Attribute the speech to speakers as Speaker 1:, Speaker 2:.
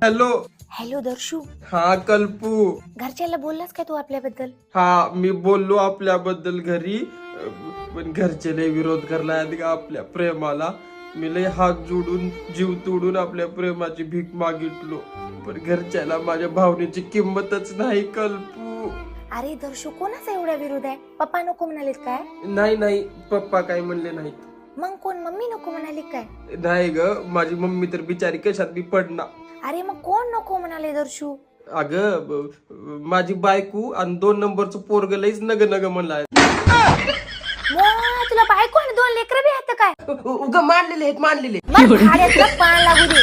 Speaker 1: Hello.
Speaker 2: Hello दर्शू,
Speaker 1: हा कल्पू.
Speaker 2: घरच्याला बोललास काय तू आपल्याबद्दल?
Speaker 1: हा मी बोललो आपल्याबद्दल घरी, पण घरचे लय विरोध करला का आपल्या प्रेमाला. मी लय हात जोडून जीव तोडून आपल्या प्रेमाची भीक मागितलो, पण घरच्याला माझ्या भावनेची किंमतच नाही कल्पू.
Speaker 2: अरे दर्शू, कोणाचा एवढा विरोध आहे? पप्पा नको म्हणालेत काय?
Speaker 1: नाही पप्पा काय म्हणले नाहीत.
Speaker 2: मग कोण, मम्मी नको म्हणाली काय?
Speaker 1: नाही ग, माझी मम्मी तर बिचारी कशात बी पडना.
Speaker 2: अरे मग कोण नको म्हणाले दर्शू?
Speaker 1: अगं माझी बायको आणि 2 नंबरचं पोरग लईच नग नग म्हणलाय.
Speaker 2: तुला बायको आणि 2 लेकरं बी आहेत काय?
Speaker 1: उगा मांडलेले आहेत.
Speaker 2: मग भाड्यातलं पान लागू दे.